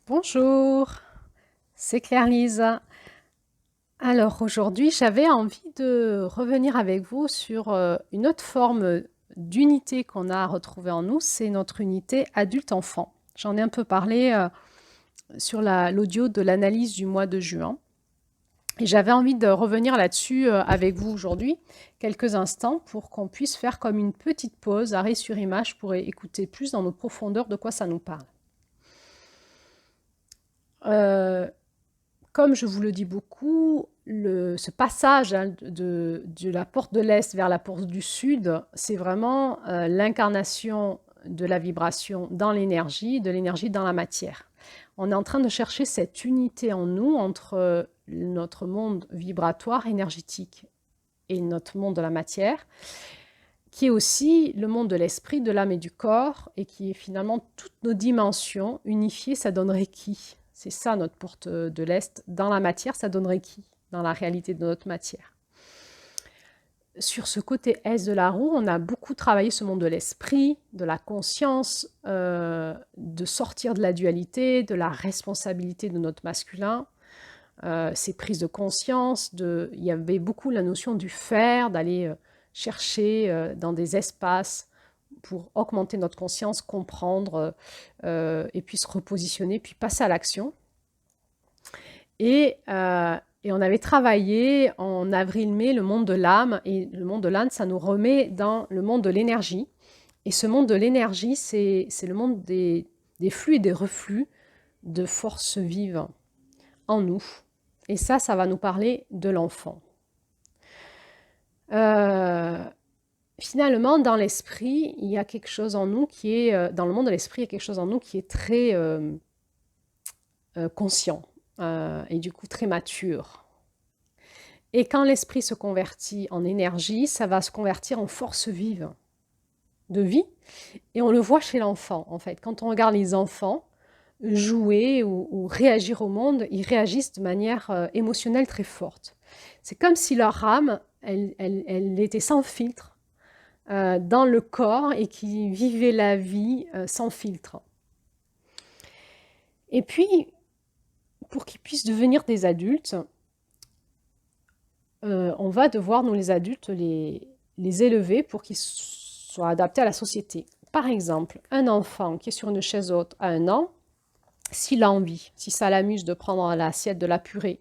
Bonjour, c'est Claire-Lise. Alors aujourd'hui, j'avais envie de revenir avec vous sur une autre forme d'unité qu'on a retrouvée en nous, c'est notre unité adulte-enfant. J'en ai un peu parlé sur l'audio de l'analyse du mois de juin. Et j'avais envie de revenir là-dessus avec vous aujourd'hui, quelques instants, pour qu'on puisse faire comme une petite pause, arrêt sur image, pour écouter plus dans nos profondeurs de quoi ça nous parle. Euh, Comme je vous le dis beaucoup, ce passage de la porte de l'Est vers la porte du Sud, c'est vraiment l'incarnation de la vibration dans l'énergie, de l'énergie dans la matière. On est en train de chercher cette unité en nous entre notre monde vibratoire, énergétique et notre monde de la matière, qui est aussi le monde de l'esprit, de l'âme et du corps, et qui est finalement toutes nos dimensions unifiées, ça donnerait qui? C'est ça notre porte de l'Est. Dans la matière, ça donnerait qui? Dans la réalité de notre matière. Sur ce côté Est de la roue, on a beaucoup travaillé ce monde de l'esprit, de la conscience, de sortir de la dualité, de la responsabilité de notre masculin, ces prises de conscience. Il y avait beaucoup la notion du faire, d'aller chercher dans des espaces pour augmenter notre conscience, comprendre et puis se repositionner, puis passer à l'action. Et on avait travaillé en avril-mai le monde de l'âme, et le monde de l'âme, ça nous remet dans le monde de l'énergie. Et ce monde de l'énergie, c'est le monde des flux et des reflux de forces vives en nous. Et ça va nous parler de l'enfant. Finalement, dans l'esprit, il y a quelque chose en nous qui est, dans le monde de l'esprit, il y a quelque chose en nous qui est très conscient et du coup très mature. Et quand l'esprit se convertit en énergie, ça va se convertir en force vive de vie. Et on le voit chez l'enfant, en fait. Quand on regarde les enfants jouer ou réagir au monde, ils réagissent de manière émotionnelle très forte. C'est comme si leur âme, elle était sans filtre dans le corps et qui vivait la vie sans filtre. Et puis, pour qu'ils puissent devenir des adultes, on va devoir, nous les adultes, les élever pour qu'ils soient adaptés à la société. Par exemple, un enfant qui est sur une chaise haute à 1 an, s'il a envie, si ça l'amuse de prendre l'assiette de la purée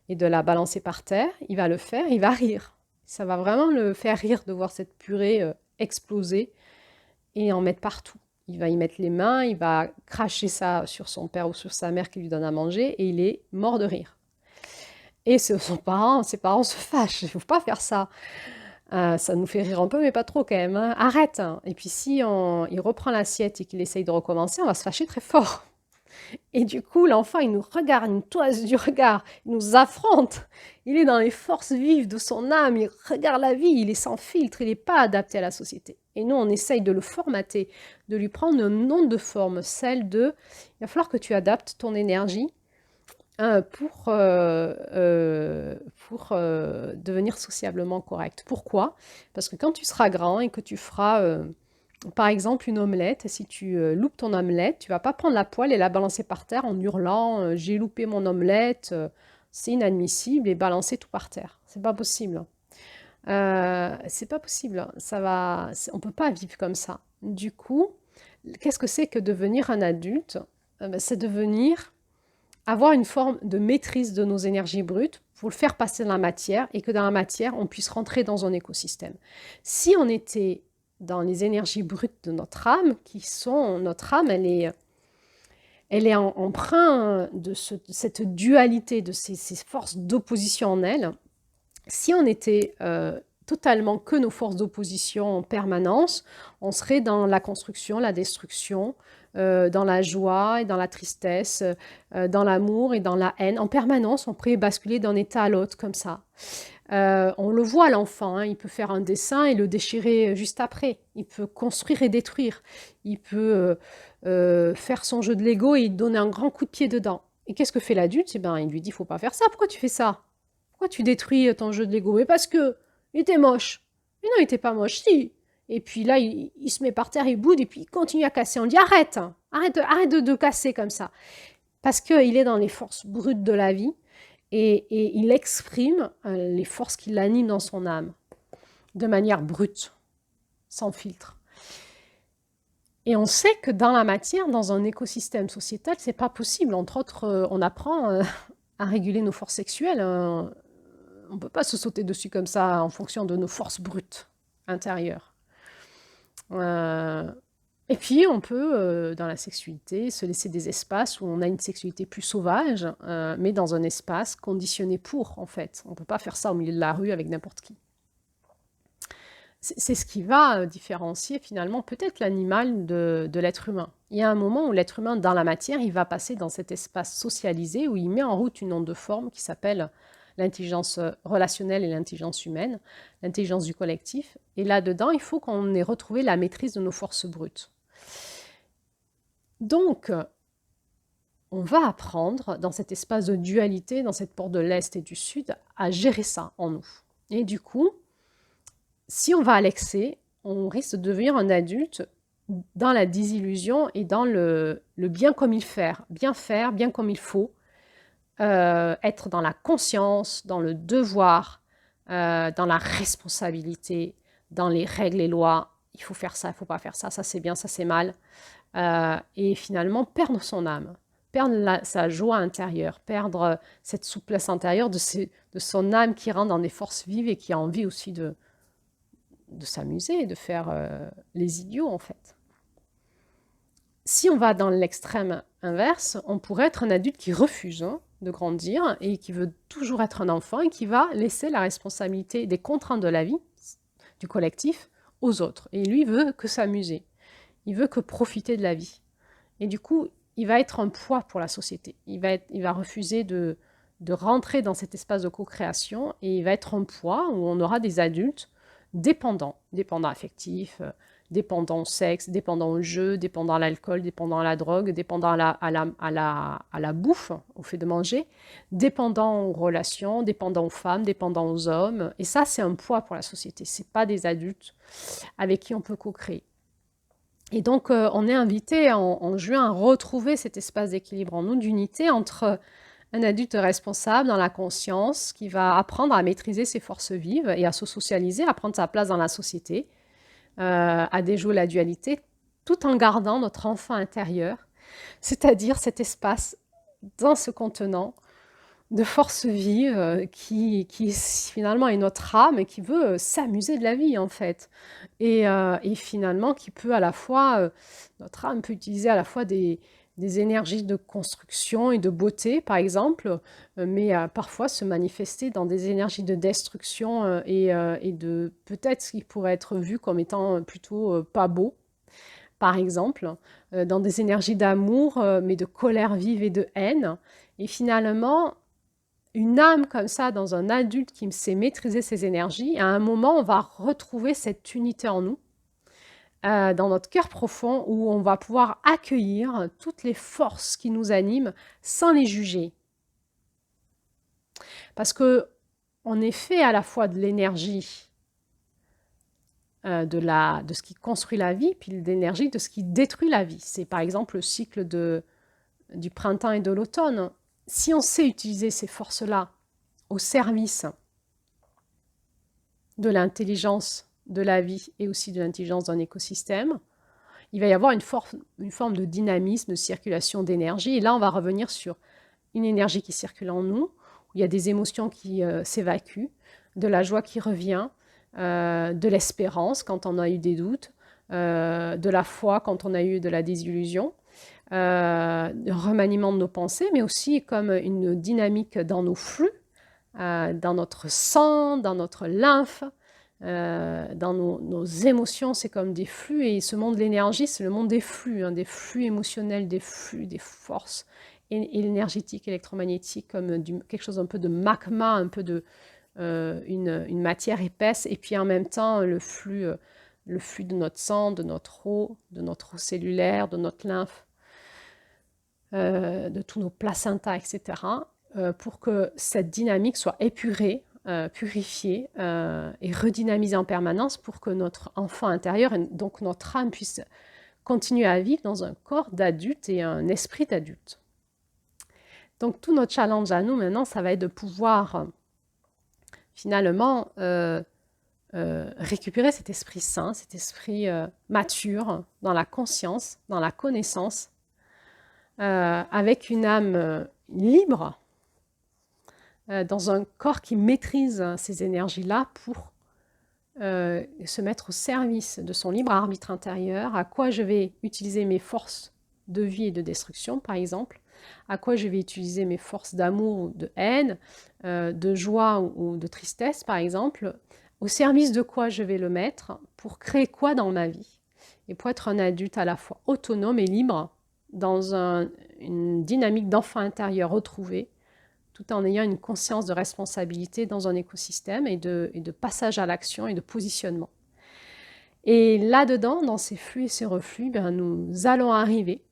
et de la balancer par terre, il va le faire, il va rire. Ça va vraiment le faire rire de voir cette purée exploser et en mettre partout. Il va y mettre les mains, il va cracher ça sur son père ou sur sa mère qui lui donne à manger et il est mort de rire. Et ses parents se fâchent, il ne faut pas faire ça. Ça nous fait rire un peu, mais pas trop quand même, hein. Arrête, hein. Et puis si il reprend l'assiette et qu'il essaye de recommencer, on va se fâcher très fort. Et du coup, l'enfant, il nous regarde, il nous toise du regard, il nous affronte. Il est dans les forces vives de son âme, il regarde la vie, il est sans filtre, il n'est pas adapté à la société. Et nous, on essaye de le formater, de lui prendre un nom de forme, celle de il va falloir que tu adaptes ton énergie pour devenir sociablement correct. Pourquoi? Parce que quand tu seras grand et que tu feras par exemple, une omelette, si tu loupes ton omelette, tu vas pas prendre la poêle et la balancer par terre en hurlant j'ai loupé mon omelette, c'est inadmissible et balancer tout par terre. C'est pas possible. C'est pas possible. On peut pas vivre comme ça. Du coup, qu'est-ce que c'est que devenir un adulte? C'est devenir avoir une forme de maîtrise de nos énergies brutes pour le faire passer dans la matière et que dans la matière, on puisse rentrer dans un écosystème. Si on était dans les énergies brutes de notre âme, notre âme, elle est empreinte de cette dualité, de ces forces d'opposition en elle. Si on était totalement que nos forces d'opposition en permanence, on serait dans la construction, la destruction, dans la joie et dans la tristesse, dans l'amour et dans la haine. En permanence, on pourrait basculer d'un état à l'autre comme ça. On le voit l'enfant, hein, il peut faire un dessin et le déchirer juste après. Il peut construire et détruire. Il peut faire son jeu de Lego et donner un grand coup de pied dedans. Et qu'est-ce que fait l'adulte? Eh ben, il lui dit, faut pas faire ça. Pourquoi tu fais ça? Pourquoi tu détruis ton jeu de Lego? Mais parce que il était moche. Mais non, il était pas moche, si. Et puis là, il se met par terre, il boude et puis il continue à casser. On dit, arrête, arrête de casser comme ça. parce qu'il est dans les forces brutes de la vie et il exprime les forces qui l'animent dans son âme, de manière brute, sans filtre. Et on sait que dans la matière, dans un écosystème sociétal, c'est pas possible. Entre autres, on apprend à réguler nos forces sexuelles. On ne peut pas se sauter dessus comme ça en fonction de nos forces brutes intérieures. Et puis, on peut, dans la sexualité, se laisser des espaces où on a une sexualité plus sauvage, mais dans un espace conditionné pour, en fait. On ne peut pas faire ça au milieu de la rue avec n'importe qui. C'est ce qui va différencier finalement peut-être l'animal de l'être humain. Il y a un moment où l'être humain, dans la matière, il va passer dans cet espace socialisé où il met en route une onde de forme qui s'appelle l'intelligence relationnelle et l'intelligence humaine, l'intelligence du collectif. Et là-dedans, il faut qu'on ait retrouvé la maîtrise de nos forces brutes. Donc, on va apprendre, dans cet espace de dualité, dans cette porte de l'Est et du Sud, à gérer ça en nous. Et du coup, si on va à l'excès, on risque de devenir un adulte dans la désillusion et dans le bien comme il faire, bien comme il faut, être dans la conscience, dans le devoir, dans la responsabilité, dans les règles et lois. Il faut faire ça, il ne faut pas faire ça, ça c'est bien, ça c'est mal. Et finalement, perdre son âme, perdre sa joie intérieure, perdre cette souplesse intérieure de son âme qui rentre dans des forces vives et qui a envie aussi de s'amuser, de faire les idiots en fait. Si on va dans l'extrême inverse, on pourrait être un adulte qui refuse de grandir et qui veut toujours être un enfant et qui va laisser la responsabilité des contraintes de la vie, du collectif, aux autres. Et lui veut que s'amuser, il veut que profiter de la vie. Et du coup, il va être un poids pour la société. Il va refuser de rentrer dans cet espace de co-création et il va être un poids où on aura des adultes dépendants affectifs, dépendants au sexe, dépendants au jeu, dépendants à l'alcool, dépendants à la drogue, dépendants à la bouffe, au fait de manger, dépendants aux relations, dépendants aux femmes, dépendants aux hommes. Et ça, c'est un poids pour la société. Ce n'est pas des adultes avec qui on peut co-créer. Et donc, on est invité en juin à retrouver cet espace d'équilibre en nous, d'unité entre un adulte responsable dans la conscience qui va apprendre à maîtriser ses forces vives et à se socialiser, à prendre sa place dans la société, à déjouer la dualité, tout en gardant notre enfant intérieur, c'est-à-dire cet espace dans ce contenant de forces vives qui finalement est notre âme et qui veut s'amuser de la vie en fait. Et finalement qui peut à la fois, notre âme peut utiliser à la fois des énergies de construction et de beauté, par exemple, mais parfois se manifester dans des énergies de destruction et de peut-être ce qui pourrait être vu comme étant plutôt pas beau, par exemple, dans des énergies d'amour, mais de colère vive et de haine. Et finalement, une âme comme ça, dans un adulte qui sait maîtriser ses énergies, à un moment, on va retrouver cette unité en nous, dans notre cœur profond, où on va pouvoir accueillir toutes les forces qui nous animent sans les juger. Parce qu'on est fait à la fois de l'énergie de ce qui construit la vie, puis de l'énergie de ce qui détruit la vie. C'est par exemple le cycle du printemps et de l'automne. Si on sait utiliser ces forces-là au service de l'intelligence de la vie et aussi de l'intelligence d'un écosystème, il va y avoir une forme de dynamisme, de circulation d'énergie. Et là, on va revenir sur une énergie qui circule en nous, où il y a des émotions qui s'évacuent, de la joie qui revient, de l'espérance quand on a eu des doutes, de la foi quand on a eu de la désillusion, de remaniement de nos pensées, mais aussi comme une dynamique dans nos flux, dans notre sang, dans notre lymphe, dans nos émotions. C'est comme des flux, et ce monde de l'énergie, c'est le monde des flux émotionnels, des flux, des forces énergétiques, électromagnétiques, comme quelque chose un peu de magma, un peu de une matière épaisse, et puis en même temps le flux de notre sang, de notre eau cellulaire, de notre lymphe, de tous nos placentas, etc., pour que cette dynamique soit épurée, purifiée et redynamisée en permanence pour que notre enfant intérieur, et donc notre âme, puisse continuer à vivre dans un corps d'adulte et un esprit d'adulte. Donc tout notre challenge à nous maintenant, ça va être de pouvoir finalement récupérer cet esprit sain, cet esprit mature dans la conscience, dans la connaissance, avec une âme libre, dans un corps qui maîtrise ces énergies-là pour se mettre au service de son libre arbitre intérieur, à quoi je vais utiliser mes forces de vie et de destruction, par exemple, à quoi je vais utiliser mes forces d'amour ou de haine, de joie ou de tristesse, par exemple, au service de quoi je vais le mettre pour créer quoi dans ma vie et pour être un adulte à la fois autonome et libre dans une dynamique d'enfant intérieur retrouvée, tout en ayant une conscience de responsabilité dans un écosystème et de passage à l'action et de positionnement. Et là-dedans, dans ces flux et ces reflux, nous allons arriver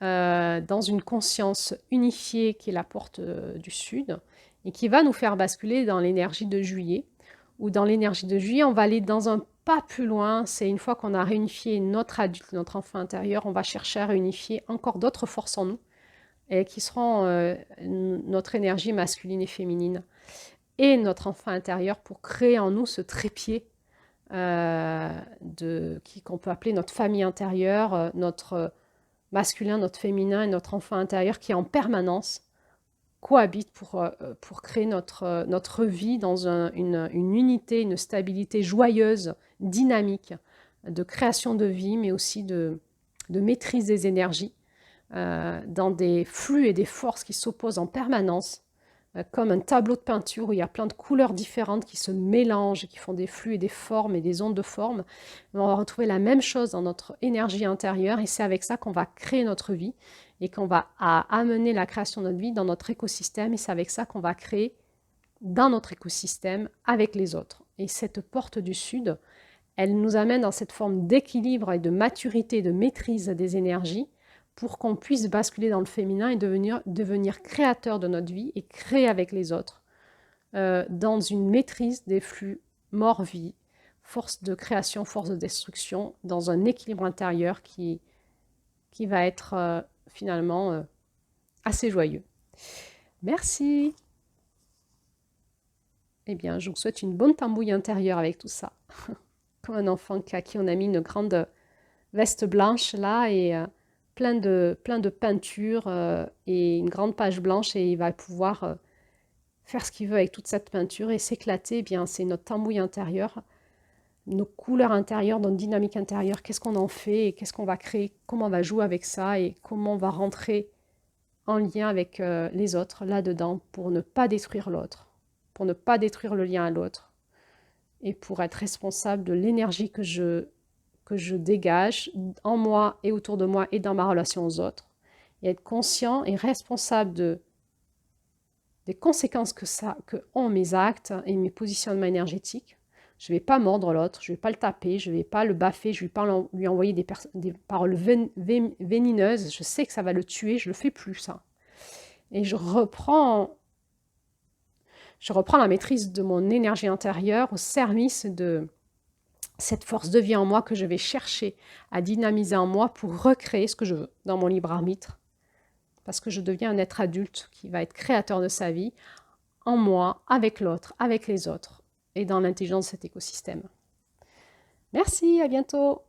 dans une conscience unifiée qui est la porte du Sud et qui va nous faire basculer dans l'énergie de juillet, où dans l'énergie de juillet, on va aller dans un pas plus loin. C'est une fois qu'on a réunifié notre adulte, notre enfant intérieur, on va chercher à réunifier encore d'autres forces en nous, et qui seront notre énergie masculine et féminine et notre enfant intérieur pour créer en nous ce trépied qu'on peut appeler notre famille intérieure, notre masculin, notre féminin et notre enfant intérieur qui en permanence cohabitent pour créer notre vie dans une unité, une stabilité joyeuse, dynamique, de création de vie, mais aussi de maîtrise des énergies, dans des flux et des forces qui s'opposent en permanence, comme un tableau de peinture où il y a plein de couleurs différentes qui se mélangent, qui font des flux et des formes et des ondes de forme. On va retrouver la même chose dans notre énergie intérieure et c'est avec ça qu'on va créer notre vie et qu'on va amener la création de notre vie dans notre écosystème et c'est avec ça qu'on va créer dans notre écosystème avec les autres. Et cette porte du Sud, elle nous amène dans cette forme d'équilibre et de maturité, de maîtrise des énergies pour qu'on puisse basculer dans le féminin et devenir créateur de notre vie et créer avec les autres dans une maîtrise des flux mort-vie, force de création, force de destruction, dans un équilibre intérieur qui va être finalement assez joyeux. Merci. Eh bien, je vous souhaite une bonne tambouille intérieure avec tout ça. Comme un enfant à qui on a mis une grande veste blanche là et plein de peinture et une grande page blanche et il va pouvoir faire ce qu'il veut avec toute cette peinture et s'éclater. Eh bien, c'est notre tambouille intérieure, nos couleurs intérieures, notre dynamique intérieure. Qu'est-ce qu'on en fait et qu'est-ce qu'on va créer, comment on va jouer avec ça et comment on va rentrer en lien avec les autres là-dedans pour ne pas détruire l'autre, pour ne pas détruire le lien à l'autre et pour être responsable de l'énergie que je dégage en moi et autour de moi et dans ma relation aux autres, et être conscient et responsable des conséquences que ont mes actes et mes positionnements énergétiques. Je ne vais pas mordre l'autre, je ne vais pas le taper, je ne vais pas le baffer, je ne vais pas lui envoyer des paroles vénineuses, je sais que ça va le tuer, je ne le fais plus ça. Et je reprends la maîtrise de mon énergie intérieure au service de cette force de vie en moi que je vais chercher à dynamiser en moi pour recréer ce que je veux dans mon libre arbitre. Parce que je deviens un être adulte qui va être créateur de sa vie en moi, avec l'autre, avec les autres et dans l'intelligence de cet écosystème. Merci, à bientôt.